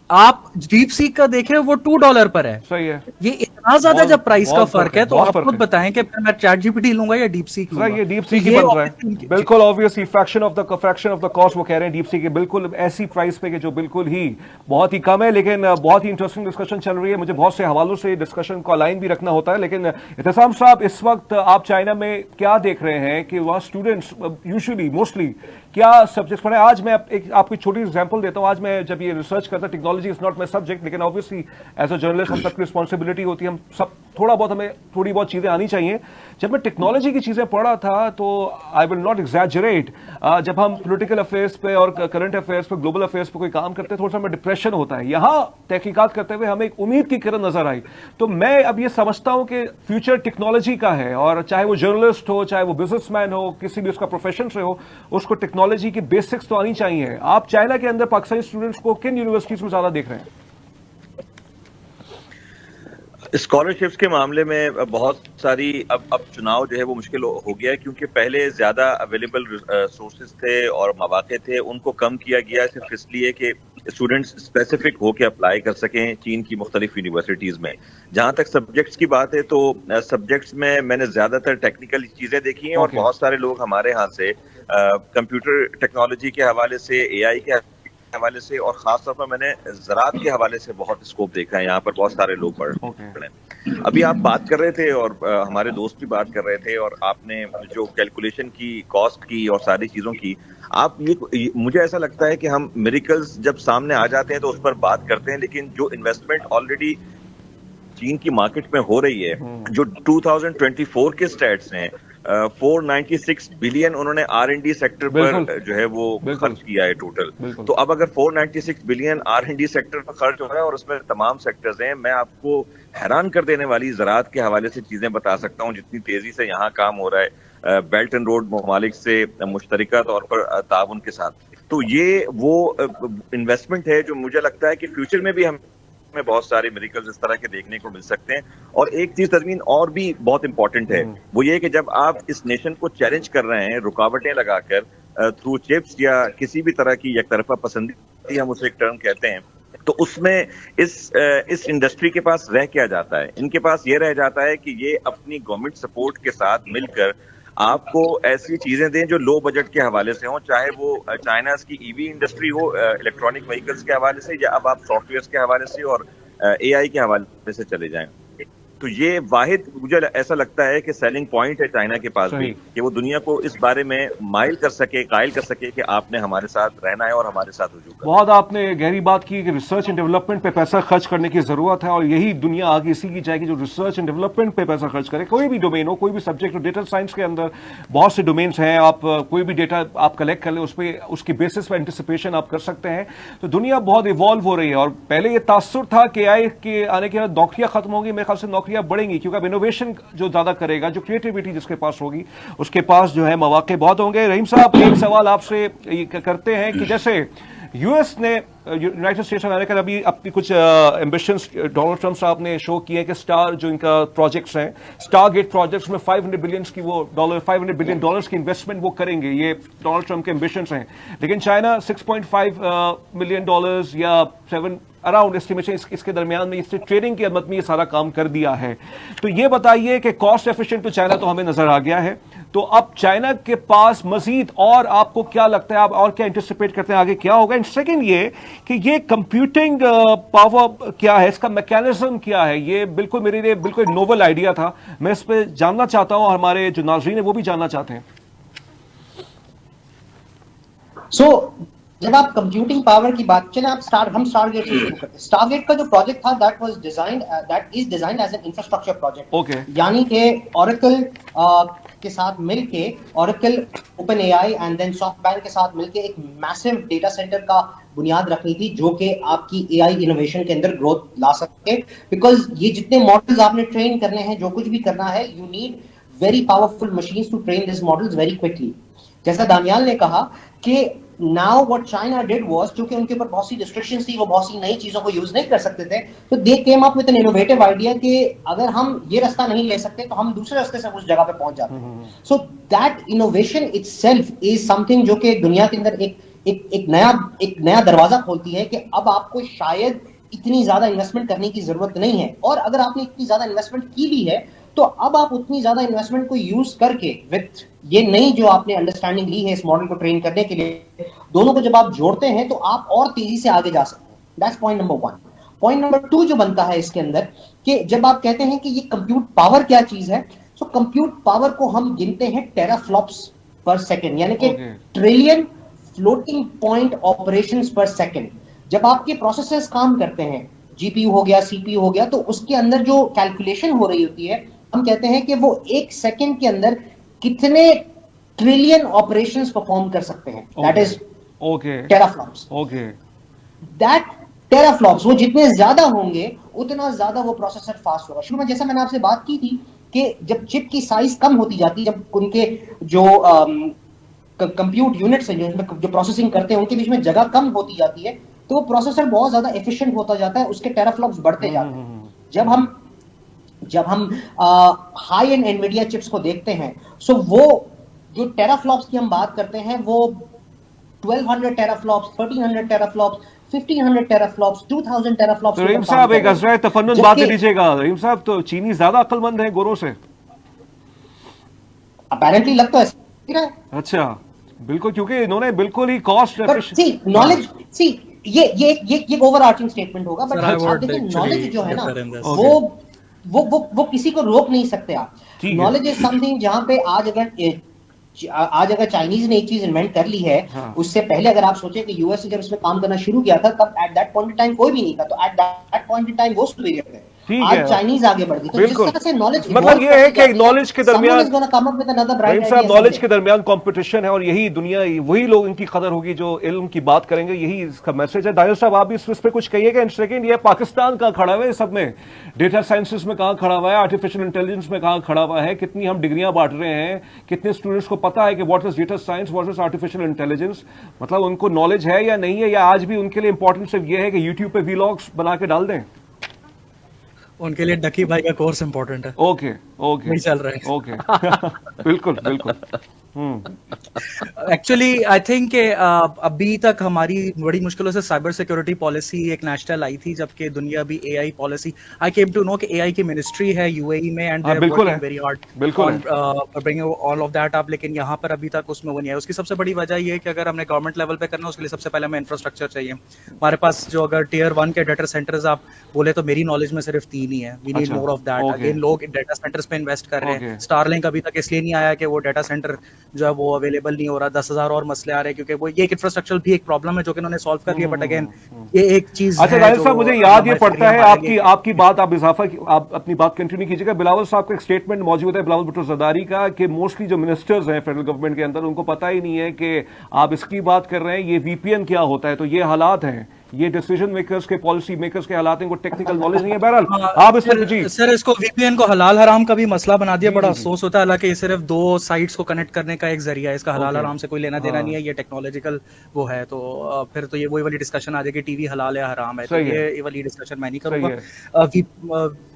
आप डीप सीक का देखें वो $2 पर है। सही है। ये इतना ज्यादा जब प्राइस का फर्क है तो आप खुद बताएं कि मैं चैट जीपीटी लूंगा या डीप सीक लूंगा। ये डीप सीक ही बन रहा है, बिल्कुल obviously fraction of the cost वो कह रहे हैं डीप सीक के, बिल्कुल ऐसी प्राइस पे कि जो बिल्कुल ही बहुत ही कम है। लेकिन बहुत ही इंटरेस्टिंग डिस्कशन चल रही है, मुझे बहुत से हवालों से डिस्कशन को अलाइन भी रखना होता है। लेकिन इत्तेसाम साहब, इस वक्त आप चाइना में क्या देख रहे हैं कि वहाँ स्टूडेंट्स यूजुअली मोस्टली क्या सब्जेक्ट पढ़े? आज मैं आपको छोटी एग्जांपल देता हूं। आज मैं जब ये रिसर्च करता, technology is not my subject, लेकिन ऑब्वियसली एज अ जर्नलिस्ट हम सबकी रिस्पॉन्सिबिलिटी होती है, हम सब हमें थोड़ी बहुत चीजें आनी चाहिए। जब मैं टेक्नोलॉजी की चीजें पढ़ा था तो आई विल नॉट एग्जैजरेट, जब हम पॉलिटिकल अफेयर्स पे और करंट अफेयर्स पे, ग्लोबल अफेयर्स पे कोई काम करते हैं, थोड़ा सा हमें डिप्रेशन होता है। यहां तहकीकात करते हुए हमें एक उम्मीद की किरण नजर आई। तो मैं अब ये समझता हूं कि फ्यूचर टेक्नोलॉजी का है, और चाहे वो जर्नलिस्ट हो, चाहे वो बिजनेसमैन हो, किसी भी उसका प्रोफेशन से हो, उसको टेक्नोलॉजी की बेसिक्स तो आनी चाहिए। आप चाइना के अंदर पाकिस्तानी स्टूडेंट्स को किन यूनिवर्सिटीज में ज्यादा देख रहे हैं? स्कॉलरशिप्स के मामले में बहुत सारी अब चुनाव जो है वो मुश्किल हो गया है, क्योंकि पहले ज्यादा अवेलेबल सोर्सेज थे और मौके थे, उनको कम किया गया सिर्फ इसलिए कि स्टूडेंट्स स्पेसिफिक होकर अप्लाई कर सकें चीन की मुख्तलिफ यूनिवर्सिटीज में। जहां तक सब्जेक्ट्स की बात है तो सब्जेक्ट्स में मैंने ज्यादातर टेक्निकल चीजें देखी हैं, और बहुत सारे लोग हमारे यहाँ से कंप्यूटर टेक्नोलॉजी के हवाले से, AI के हवाले से और खासतौर पर मैंने ज़राअत के हवाले से बहुत स्कोप देखा है। यहाँ पर बहुत सारे लोग पढ़ रहे हैं। अभी आप बात कर रहे थे और हमारे दोस्त भी बात कर रहे थे, और आपने जो कैलकुलेशन की, कॉस्ट की और सारी चीज़ों की, आप ये मुझे ऐसा लगता है कि हम मिरेकल्स जब सामने आ जाते हैं तो उस पर बात करते हैं, लेकिन जो इन्वेस्टमेंट ऑलरेडी चीन की मार्केट में हो रही है, जो 2024 के स्टैट्स हैं, 496 बिलियन उन्होंने R&D सेक्टर पर जो है वो खर्च किया है टोटल। तो अब अगर 496 बिलियन R&D सेक्टर पर खर्च हो रहा है और उसमें तमाम सेक्टर्स हैं, मैं आपको हैरान कर देने वाली ज़राअत के हवाले से चीजें बता सकता हूँ जितनी तेजी से यहाँ काम हो रहा है बेल्ट एंड रोड ममालिक से मुश्तरका तौर पर ताउन के साथ। तो ये वो इन्वेस्टमेंट है जो मुझे लगता है कि फ्यूचर में भी हमें बहुत सारे मिरेकल्स इस तरह के देखने को मिल सकते हैं। और एक चीज तज़मीन और भी बहुत इंपॉर्टेंट है, वो ये कि जब आप इस नेशन को चैलेंज कर रहे हैं रुकावटें लगाकर थ्रू चिप्स या किसी भी तरह की एकतरफा पसंदी, हम उसे एक टर्म कहते हैं, तो उसमें इस इंडस्ट्री के पास रह क्या जाता है? इनके पास ये रह जाता है कि ये अपनी गवर्नमेंट सपोर्ट के साथ मिलकर आपको ऐसी चीजें दें जो लो बजट के हवाले से हों, चाहे वो चाइना की ईवी इंडस्ट्री हो इलेक्ट्रॉनिक व्हीकल्स के हवाले से, या अब आप सॉफ्टवेयर के हवाले से और AI के हवाले से चले जाएं। तो ये वाहिद मुझे ऐसा लगता है कि सेलिंग पॉइंट है चाइना के पास भी, कि वो दुनिया को इस बारे में माइल कर सके, कायल कर सके कि आपने हमारे साथ रहना है और हमारे साथ हुजूम करना है। बहुत आपने गहरी बात की कि रिसर्च एंड डेवलपमेंट पे पैसा खर्च करने की जरूरत है, और यही दुनिया आगे इसी की जाएगी जो रिसर्च एंड डेवलपमेंट पे पैसा खर्च करे। कोई भी डोमेन हो, कोई भी सब्जेक्ट हो, डेटा साइंस के अंदर बहुत से डोमेन्स हैं, आप कोई भी डेटा आप कलेक्ट कर ले, उस पर उसकी बेसिस पर एंटिसिपेशन आप कर सकते हैं। तो दुनिया बहुत इवॉल्व हो रही है, और पहले ये तासुर था कि AI के आने के बाद नौकरियां खत्म होंगी, मेरे ख्याल से नौकरियां बढ़ेंगी, क्योंकि इनोवेशन जो ज्यादा करेगा, जो क्रिएटिविटी जिसके पास होगी, उसके पास जो है मौके बहुत होंगे। रहीम साहब, एक सवाल आपसे करते हैं कि जैसे यूएस ने, यूनाइटेड स्टेट्स ऑफ अमेरिका ने अभी अपनी कुछ एम्बिशंस डोनाल्ड ट्रंप साहब ने शो किए कि स्टार जो इनका प्रोजेक्ट्स हैं, स्टार गेट प्रोजेक्ट्स में 500 बिलियन की वो $500 बिलियन की इन्वेस्टमेंट वो करेंगे, ये डोनाल्ड ट्रंप के एम्बिशंस हैं। लेकिन चाइना $6.5 मिलियन या 7 अराउंड एस्टिमेशन इसके दरमियान में इससे ट्रेडिंग की मद में ये सारा काम कर दिया है। तो ये बताइए कि कॉस्ट एफिशिएंट तो चाइना तो हमें नजर आ गया है, तो अब चाइना के पास मजीद और आपको क्या लगता है, आप और क्या एंटिसिपेट करते हैं आगे क्या होगा? एंड सेकंड ये कि ये कंप्यूटिंग पावर क्या है, इसका मैकेनिज्म क्या है? ये बिल्कुल मेरे लिए बिल्कुल नोवेल आइडिया था, मैं इस पर जानना चाहता हूं, हमारे जो नाज़रीन है वो भी जानना चाहते हैं। जब आप कंप्यूटिंग पावर की बात चले, आप हम स्टारगेट से शुरू करते हैं। स्टारगेट का जो प्रोजेक्ट था that is designed as an infrastructure project, यानी कि ओरेकल के साथ मिलके, Oracle, open AI and then SoftBank के साथ मिलके एक मैसिव डेटा सेंटर का बुनियाद रखनी थी, जो कि आपकी AI इनोवेशन के अंदर ग्रोथ ला सके। बिकॉज ये जितने मॉडल्स आपने ट्रेन करने हैं, जो कुछ भी करना है, you need very powerful machines to train this models very quickly. जैसा दानियाल ने कहा कि now what China did was, क्योंकि उनके ऊपर बहुत सी रिस्ट्रिक्शंस थी, वो बहुत सी नई चीजों को यूज नहीं कर सकते थे, तो they came up with an innovative idea कि अगर हम ये रास्ता नहीं ले सकते तो हम दूसरे रास्ते से उस जगह पे पहुंच जाते हैं। So that innovation itself is something जो कि दुनिया के अंदर एक नया दरवाजा खोलती है कि अब आपको शायद इतनी ज्यादा इन्वेस्टमेंट करने की जरूरत नहीं है, और अगर आपने इतनी ज्यादा इन्वेस्टमेंट की भी है तो अब आप उतनी ज्यादा इन्वेस्टमेंट को यूज करके विद ये नई जो आपने अंडरस्टैंडिंग ली है इस मॉडल को ट्रेन करने के लिए, दोनों को जब आप जोड़ते हैं तो आप और तेजी से आगे जा सकते हैं। That's point number 1। Point number 2 जो बनता है इसके अंदर कि जब आप कहते हैं कि ये कंप्यूट पावर क्या चीज है, तो कंप्यूट पावर को हम गिनते हैं टेराफ्लॉप्स पर सेकेंड, यानी कि ट्रिलियन फ्लोटिंग पॉइंट ऑपरेशंस पर सेकेंड। जब आपके प्रोसेसर्स काम करते हैं, GPU हो गया, CPU हो गया, तो उसके अंदर जो कैलकुलेशन हो रही होती है, हम कहते हैं कि वो एक सेकंड के अंदर कितने ट्रिलियन ऑपरेशंस परफॉर्म कर सकते हैं। That is teraflops. That teraflops वो जितने ज्यादा होंगे उतना ज्यादा वो प्रोसेसर फास्ट होगा। शुरू में जैसा मैंने आपसे बात की थी कि जब चिप की साइज कम होती जाती है, जब उनके जो कंप्यूट यूनिट्स हैं जो प्रोसेसिंग करते हैं, उनके बीच में जगह कम होती जाती है, तो वो प्रोसेसर बहुत ज्यादा एफिशिएंट होता जाता है, उसके टेराफ्लॉप्स बढ़ते जाते हैं। जब हम हाई एंड एनवीडिया चिप्स को देखते हैं, सो वो जो टेराफ्लॉप्स की हम बात करते हैं, वो 1200 टेराफ्लॉप्स, 1300 टेराफ्लॉप्स, 1500 टेराफ्लॉप्स, 2000 टेराफ्लॉप्स। रहीम साहब, एक अज़राए तफन्नुन बात दीजिएगा। रहीम साहब, तो चीनी ज्यादा अक्लमंद है गोरों से? अपैरेंटली लग तो ऐसा ही रहा है। अच्छा, बिल्कुल, क्योंकि इन्होंने बिल्कुल ही cost But see, knowledge, see, ये ओवरआर्चिंग स्टेटमेंट होगा, बट Sir, I आप would देखिए actually नॉलेज जो है ना, differ in this. वो किसी को रोक नहीं सकते आप। ठीक है। नॉलेज इज समथिंग जहां पे आज अगर चाइनीज ने एक चीज इन्वेंट कर ली है, हाँ। उससे पहले अगर आप सोचें कि यूएस जब इसमें काम करना शुरू किया था, तब at that point in time कोई भी नहीं था, तो at that point in time वो सुपीरियर थे। ठीक आज है। चाइनीज आगे बढ़ गई, तो जिस बिल्कुल। तरह से नॉलेज मतलब ये है कि नॉलेज के दरमियान रहीम साहब, नॉलेज नॉलेज के दरमियान कंपटीशन है, और यही दुनिया, वही लोग इनकी कदर होगी जो इल्म की बात करेंगे, यही इसका मैसेज है। दानिश साहब, आप भी इस पे कुछ कहिएगा इन सेकेंड। ये पाकिस्तान कहाँ खड़ा हुआ है सब में? डेटा साइंसेस में कहाँ खड़ा हुआ है? आर्टिफिशियल इंटेलिजेंस में कहाँ खड़ा हुआ है? कितनी हम डिग्रियां बांट रहे हैं? कितने स्टूडेंट्स को पता है कि what is data science, what is artificial intelligence? मतलब उनको नॉलेज है या नहीं है, या आज भी उनके लिए इंपॉर्टेंट सिर्फ ये है कि यूट्यूब पे वीलॉग्स बना के डाल दें? उनके लिए डकी भाई का कोर्स इंपॉर्टेंट है। ओके ओके, वही चल रहा है। ओके बिल्कुल बिल्कुल। एक्चुअली आई थिंक अभी तक हमारी बड़ी मुश्किलों से साइबर सिक्योरिटी पॉलिसी एक नेशनल आई थी, जबकि दुनिया भी AI policy, I came to know कि एआई की मिनिस्ट्री है यूएई में, and they are working very hard बिल्कुल bringing all of that up, लेकिन यहाँ पर अभी तक उसमें वो नहीं है। उसकी सबसे बड़ी वजह ये है कि अगर हमने गवर्नमेंट लेवल पे करना है, उसके लिए सबसे पहले हमें इंफ्रास्ट्रक्चर चाहिए। हमारे पास जो अगर टियर 1 के डाटा सेंटर्स आप बोले तो मेरी नॉलेज में सिर्फ 3 ही है। We need more of that. Again लोग डाटा सेंटर्स पे इन्वेस्ट कर रहे हैं। स्टारलिंक अभी तक इसलिए नहीं आया कि वो डाटा सेंटर जो है वो अवेलेबल नहीं हो रहा। 10,000 और मसले आ रहे हैं, क्योंकि वो ये इंफ्रास्ट्रक्चर भी एक प्रॉब्लम है जो कि उन्होंने सॉल्व कर लिया, बट अगेन ये एक चीज। अच्छा दानिश साहब, मुझे याद ये पड़ता है आपकी बात, आप अपनी बात कंटिन्यू कीजिएगा। बिलावल साहब का एक स्टेटमेंट मौजूद है, बिलावल भुट्टो जरदारी का, कि मोस्टली जो मिनिस्टर्स हैं फेडरल गवर्नमेंट के अंदर, उनको पता ही नहीं है कि आप इसकी बात कर रहे हैं, ये वीपीएन क्या होता है। तो ये हालात हैं, ये डिसीजन मेकर्स के, पॉलिसी मेकर्स के हालात हैं, को टेक्निकल नॉलेज नहीं है। बहरहाल आप इस पर जी सर, इसको वीपीएन को हलाल हराम का भी मसला बना दिया। बड़ा अफसोस होता है, हालांकि ये सिर्फ 2 साइट्स को कनेक्ट करने का एक जरिया है। इसका हलाल हराम से कोई लेना देना नहीं है, ये टेक्नोलॉजिकल वो है। तो फिर तो ये वही वाली डिस्कशन आ जाएगी, टीवी हलाल है हराम है, तो ये वाली डिस्कशन मैं नहीं करूंगा।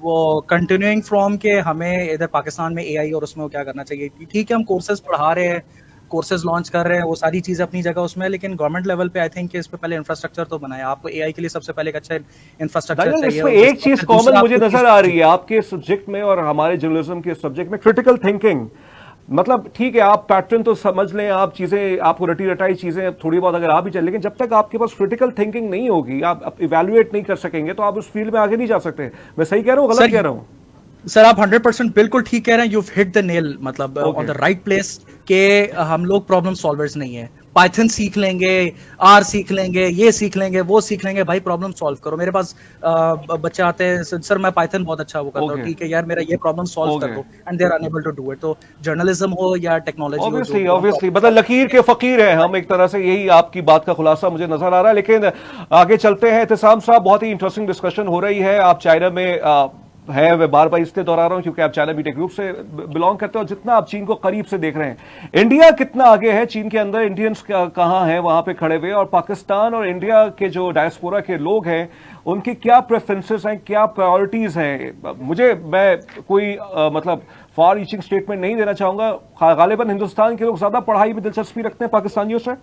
वो कंटिन्यूइंग फ्रॉम के हमें इधर पाकिस्तान में एआई और उसमें क्या करना चाहिए। ठीक है, हम कोर्सेज पढ़ा रहे हैं, कोर्सेज लॉन्च कर रहे हैं, वो सारी चीजें अपनी जगह उसमें, लेकिन गवर्नमेंट लेवल पे आई थिंक इस पे पहले इंफ्रास्ट्रक्चर तो बनाए। आपको एआई के लिए सबसे पहले एक अच्छा इंफ्रास्ट्रक्चर चाहिए। इसमें एक चीज कॉमन मुझे नजर आ रही है आपके सब्जेक्ट में और हमारे जर्नलिज्म के सब्जेक्ट में, क्रिटिकल थिंकिंग। मतलब ठीक है, आप पैटर्न तो समझ लें, आप चीजें, आपको रटी रटाई चीजें थोड़ी बहुत अगर आ भी चले, लेकिन जब तक आपके पास क्रिटिकल थिंकिंग नहीं होगी, आप इवैल्यूएट नहीं कर सकेंगे, तो आप उस फील्ड में आगे नहीं जा सकते। मैं सही कह रहा हूँ, गलत कह रहा हूँ? सर, आप 100% बिल्कुल ठीक कह रहे हैं। यू हिट द नेल, मतलब ऑन द राइट प्लेस, के हम लोग प्रॉब्लम सॉल्वर्स नहीं है। पाइथन सीख लेंगे, आर सीख लेंगे, ये सीख लेंगे, वो सीख लेंगे, भाई प्रॉब्लम सॉल्व करो। मेरे पास बच्चे आते हैं, सर मैं पाइथन बहुत अच्छा वो करता हूँ, ठीक है यार मेरा ये प्रॉब्लम सॉल्व कर दो, and they are unable to do it. तो जर्नलिज्म हो या टेक्नोलॉजी, ऑब्वियसली मतलब लकीर के फकीर हैं हम एक तरह से, यही आपकी बात का खुलासा मुझे नजर आ रहा है। लेकिन आगे चलते हैं। एहतसाम साहब, बहुत ही इंटरेस्टिंग डिस्कशन हो रही है। आप चाइना में है, मैं बार बार इसलिए दोहरा रहा हूं क्योंकि आप चाइना मीडिया ग्रुप से बिलोंग करते हो, जितना आप चीन को करीब से देख रहे हैं, इंडिया कितना आगे है चीन के अंदर, इंडियंस कहां हैं वहां पे खड़े हुए, और पाकिस्तान और इंडिया के जो डायस्पोरा के लोग हैं उनकी क्या प्रेफरेंसेस हैं, क्या प्रायोरिटीज हैं? मैं कोई मतलब फार रीचिंग स्टेटमेंट नहीं देना चाहूंगा, गालिबन हिंदुस्तान के लोग ज्यादा पढ़ाई में दिलचस्पी रखते हैं पाकिस्तानियों से।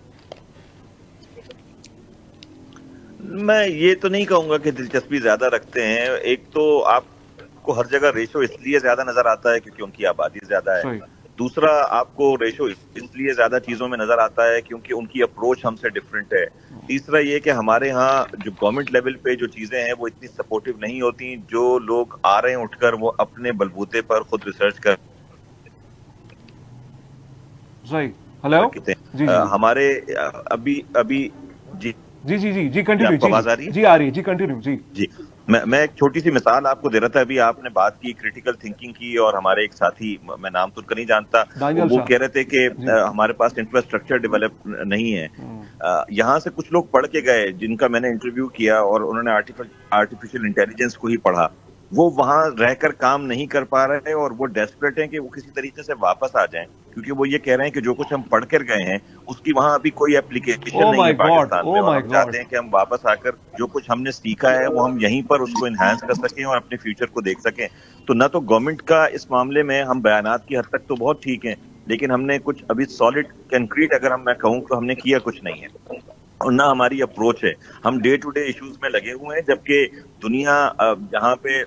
मैं ये तो नहीं कहूंगा कि दिलचस्पी ज्यादा रखते हैं। एक तो आपको हर जगह रेशो इसलिए ज्यादा नजर आता है क्योंकि उनकी आबादी ज्यादा है। दूसरा, आपको रेशो इसलिए ज्यादा चीजों में नजर आता है क्योंकि उनकी अप्रोच हमसे डिफरेंट है। तीसरा ये कि हमारे यहाँ जो गवर्नमेंट लेवल पे जो चीजें हैं वो इतनी सपोर्टिव नहीं होती। जो लोग आ रहे हैं उठकर, वो अपने बलबूते पर खुद रिसर्च कर हेलो हमारे अभी जी कंटिन्यू। आवाज आ रही है? जी आ रही है, जी कंटिन्यू। जी मैं एक छोटी सी मिसाल आपको दे रहा था। अभी आपने बात की क्रिटिकल थिंकिंग की, और हमारे एक साथी, मैं नाम तो उनका नहीं जानता, वो कह रहे थे कि हमारे पास इंफ्रास्ट्रक्चर डेवलप नहीं है। यहाँ से कुछ लोग पढ़ के गए जिनका मैंने इंटरव्यू किया, और उन्होंने आर्टिफिशियल इंटेलिजेंस को ही पढ़ा। वो वहां रहकर काम नहीं कर पा रहे हैं, और वो डेस्परेट हैं कि वो किसी तरीके से वापस आ जाएं, क्योंकि वो ये कह रहे हैं कि जो कुछ हम पढ़ कर गए हैं उसकी वहां अभी कोई एप्लीकेशन नहीं है पाकिस्तान में, और हम चाहते हैं कि हम वापस आकर जो कुछ हमने सीखा है वो हम यहीं पर उसको इनहांस कर सकें और अपने फ्यूचर को देख सकें। तो न तो गवर्नमेंट का इस मामले में, हम बयानात की हद तक तो बहुत ठीक है, लेकिन हमने कुछ अभी सॉलिड कंक्रीट अगर मैं कहूँ तो हमने किया कुछ नहीं है, और ना हमारी अप्रोच है। हम डे टू डे इश्यूज में लगे हुए हैं, जबकि दुनिया जहाँ पे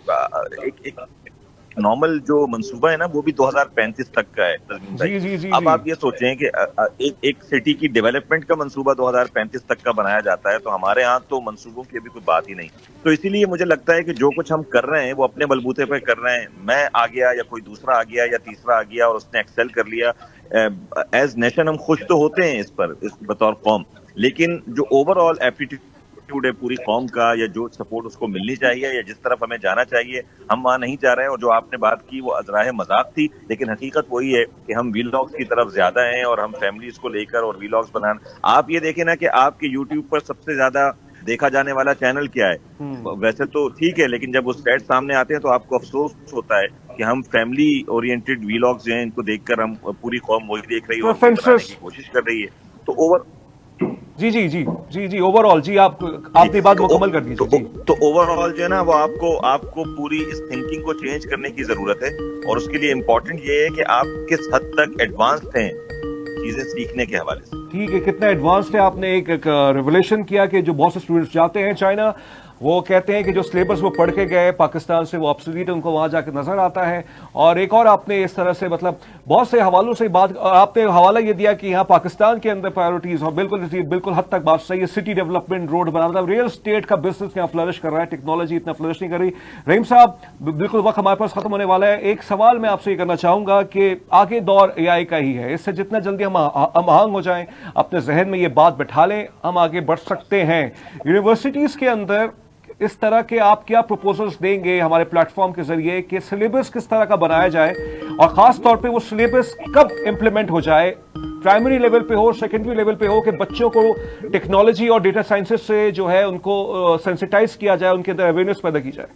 नॉर्मल जो मंसूबा है ना वो भी 2035 तक का है तस्मीन भाई। जी अब आप ये सोचें कि एक सिटी की डेवलपमेंट का मंसूबा 2035 तक का बनाया जाता है, तो हमारे यहाँ तो मंसूबों की अभी कोई बात ही नहीं। तो इसीलिए मुझे लगता है कि जो कुछ हम कर रहे हैं वो अपने बलबूते पे कर रहे हैं। मैं आ गया या कोई दूसरा आ गया या तीसरा आ गया और उसने एक्सेल कर लिया, एज नेशन हम खुश तो होते हैं इस पर, इस बतौर कौम, लेकिन जो ओवरऑल एप्टीट्यूड है पूरी कौम का, या जो सपोर्ट उसको मिलनी चाहिए या जिस तरफ हमें जाना चाहिए, हम वहां नहीं जा रहे हैं। और जो आपने बात की वो अजराह मजाक थी, लेकिन हकीकत वही है कि हम वीलॉग्स की तरफ ज्यादा हैं और हम फैमिलीज को लेकर और वीलॉग्स बनाना। आप ये देखें ना कि आपके यूट्यूब पर सबसे ज्यादा देखा जाने वाला चैनल क्या है, वैसे तो ठीक है, लेकिन जब वो स्टैट सामने आते हैं तो आपको अफसोस होता है कि हम फैमिली ओरिएंटेड वीलॉग्स जो हैं इनको देखकर हम पूरी कौम वही देख रही है और बनाने की कोशिश कर रही है। तो ओवर जी ओवरऑल जी आपने बात मुकम्मल कर दी। तो ओवरऑल जो है ना वो आपको पूरी इस थिंकिंग को चेंज करने की जरूरत है, और उसके लिए इम्पोर्टेंट ये है कि आप किस हद तक एडवांस्ड हैं चीजें सीखने के हवाले से। ठीक है, कितना एडवांस्ड है। आपने एक रिवलेशन किया कि जो बहुत से स्टूडेंट्स जाते हैं चाइना, वो कहते हैं कि जो सिलेबस वो पढ़ के गए पाकिस्तान से वो ऑब्सोलीट है, उनको वहां जाकर नजर आता है। और एक और आपने इस तरह से मतलब बहुत से हवालों से बात, आपने हवाला ये दिया कि यहाँ पाकिस्तान के अंदर प्रायोरिटीज और बिल्कुल हद तक बात सही है। सिटी डेवलपमेंट, रोड बनाना, मतलब रियल स्टेट का बिजनेस यहाँ फ्लरिश कर रहा है, टेक्नोलॉजी इतना फ्लरिश नहीं कर रही। रहीम साहब, बिल्कुल वक्त हमारे पास खत्म होने वाला है। एक सवाल मैं आपसे ये करना चाहूंगा कि आगे दौर एआई का ही है, इससे जितना जल्दी हम आहंग हो जाएं, अपने जहन में ये बात बैठा लें, हम आगे बढ़ सकते हैं। यूनिवर्सिटीज के अंदर इस तरह के आप क्या प्रपोजल्स देंगे हमारे प्लेटफॉर्म के जरिए कि सिलेबस किस तरह का बनाया जाए, और खास तौर पे वो सिलेबस कब इंप्लीमेंट हो जाए, प्राइमरी लेवल पे हो, सेकेंडरी लेवल पे हो, कि बच्चों को टेक्नोलॉजी और डेटा साइंसेस से जो है उनको सेंसिटाइज किया जाए, उनके अंदर अवेयरनेस पैदा की जाए।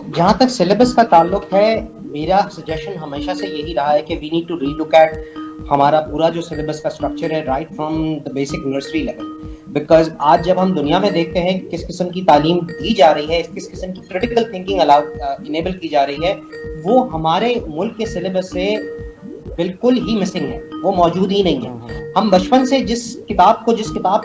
जहां तक सिलेबस का ताल्लुक है, मेरा सजेशन हमेशा से यही रहा है कि we need to relook at हमारा पूरा जो सिलेबस का स्ट्रक्चर है right from the basic nursery level. Because आज जब हम दुनिया में देखते हैं किस किस्म की तालीम दी जा रही है, किस किस्म की क्रिटिकल थिंकिंग इनेबल की जा रही है, वो हमारे मुल्क के सिलेबस से बिल्कुल ही मिसिंग है, वो मौजूद ही नहीं है। हम बचपन से जिस किताब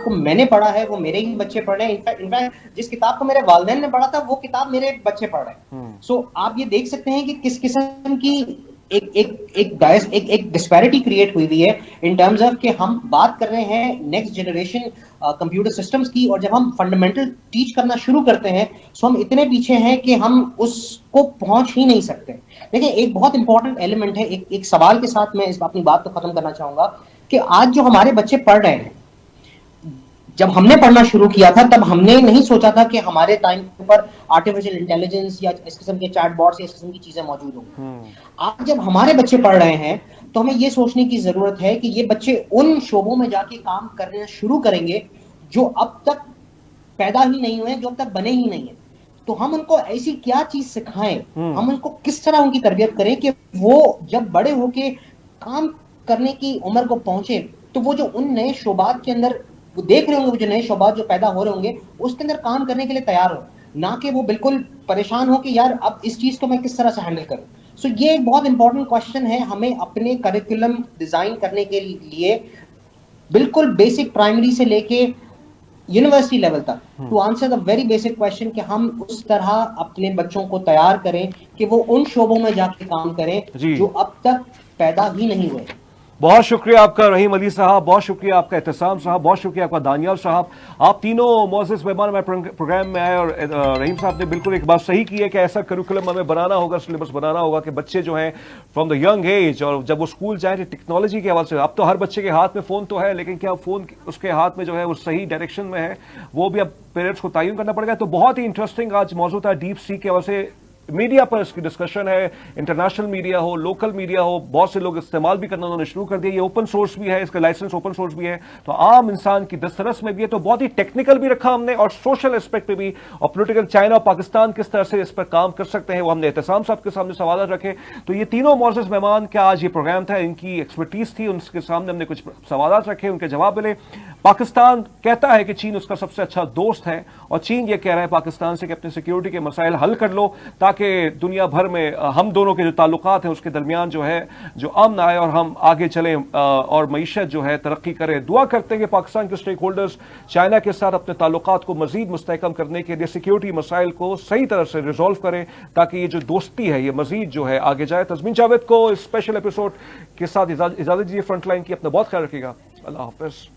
को मैंने पढ़ा है वो मेरे ही बच्चे पढ़ रहे हैं। इनफैक्ट जिस किताब को मेरे वालिदैन ने पढ़ा था वो किताब मेरे बच्चे पढ़ रहे हैं। सो आप ये देख सकते हैं कि किस किस्म की एक डिस्पैरिटी क्रिएट हुई हुई है इन टर्म्स ऑफ कि हम बात कर रहे हैं नेक्स्ट जनरेशन कंप्यूटर सिस्टम्स की, और जब हम फंडामेंटल टीच करना शुरू करते हैं तो हम इतने पीछे हैं कि हम उसको पहुंच ही नहीं सकते। देखिए, एक बहुत इंपॉर्टेंट एलिमेंट है, एक सवाल के साथ मैं इस अपनी बात को खत्म करना चाहूंगा कि आज जो हमारे बच्चे पढ़ रहे हैं, जब हमने पढ़ना शुरू किया था तब हमने नहीं सोचा था कि हमारे टाइम पर आर्टिफिशियल इंटेलिजेंस या इस किस्म के चैटबॉट्स या इस किस्म की चीजें मौजूद होंगी। आज जब हमारे बच्चे पढ़ रहे हैं तो हमें ये सोचने की जरूरत है कि ये बच्चे उन शोबों में जाके काम करना शुरू करेंगे जो अब तक पैदा ही नहीं हुए, जो अब तक बने ही नहीं है। तो हम उनको ऐसी क्या चीज सिखाएं, हम उनको किस तरह उनकी तरबियत करें कि वो जब बड़े होके काम करने की उम्र को पहुंचे तो वो जो उन नए शोबात के अंदर वो देख रहे होंगे, वो जो नए शोबात जो पैदा हो रहे होंगे उसके अंदर काम करने के लिए तैयार हो, ना कि वो बिल्कुल परेशान हो कि यार अब इस चीज को मैं किस तरह से हैंडल करूं। सो ये एक बहुत इंपॉर्टेंट क्वेश्चन है हमें अपने करिकुलम डिजाइन करने के लिए, बिल्कुल बेसिक प्राइमरी से लेके यूनिवर्सिटी लेवल तक, to answer the very basic question कि हम उस तरह अपने बच्चों को तैयार करें कि वो उन शोबों में जाके काम करें जो अब तक पैदा ही नहीं हुए। बहुत शुक्रिया आपका रहीम अली साहब, बहुत शुक्रिया आपका एहतसाम साहब, बहुत शुक्रिया आपका दानियाल साहब। आप तीनों मोअज़्ज़िज़ मेहमान हमारे प्रोग्राम में आए, और रहीम साहब ने बिल्कुल एक बात सही की है कि ऐसा करिकुलम हमें बनाना होगा, सिलेबस बनाना होगा कि बच्चे जो हैं फ्रॉम द यंग एज, और जब वो स्कूल जाए टेक्नोलॉजी के हवाले से, अब तो हर बच्चे के हाथ में फ़ोन तो है, लेकिन क्या फ़ोन उसके हाथ में जो है वो सही डायरेक्शन में है, वो भी अब पेरेंट्स को तयन करना पड़ेगा। तो बहुत ही इंटरेस्टिंग आज मौजूद था डीप सी के हवाले से। मीडिया पर इसकी डिस्कशन है, इंटरनेशनल मीडिया हो, लोकल मीडिया हो, बहुत से लोग इस्तेमाल भी करना उन्होंने शुरू कर दिया। ये ओपन सोर्स भी है, इसका लाइसेंस ओपन सोर्स भी है, तो आम इंसान की दस्तरस में भी है। तो बहुत ही टेक्निकल भी रखा हमने और सोशल एस्पेक्ट पे भी, और पोलिटिकल चाइना और पाकिस्तान किस तरह से इस पर काम कर सकते हैं वो हमने एहतसाम साहब के सामने सवाल रखे। तो ये तीनों मोअज़्ज़िज़ मेहमान का आज ये प्रोग्राम था, इनकी एक्सपर्टीज थी, उनके सामने हमने कुछ सवाल रखे, उनके जवाब मिले। पाकिस्तान कहता है कि चीन उसका सबसे अच्छा दोस्त है और चीन ये कह रहा है पाकिस्तान से कि अपने सिक्योरिटी के मसाइल हल कर लो ताकि दुनिया भर में हम दोनों के जो ताल्लुकात हैं उसके दरमियान जो है जो अमन आए और हम आगे चलें और मईशत जो है तरक्की करे। दुआ करते हैं कि पाकिस्तान के स्टेक होल्डर्स चाइना के साथ अपने ताल्लुकात को मजीद मुस्तहकम करने के लिए सिक्योरिटी मसाइल को सही तरह से रिजॉल्व करें ताकि ये जो दोस्ती है ये मजीद जो है आगे जाए। तस्मीन जावेद को इस स्पेशल एपिसोड के साथ इजाजत दीजिए। फ्रंटलाइन की अपना बहुत ख्याल रखिएगा। अल्लाह हाफिज।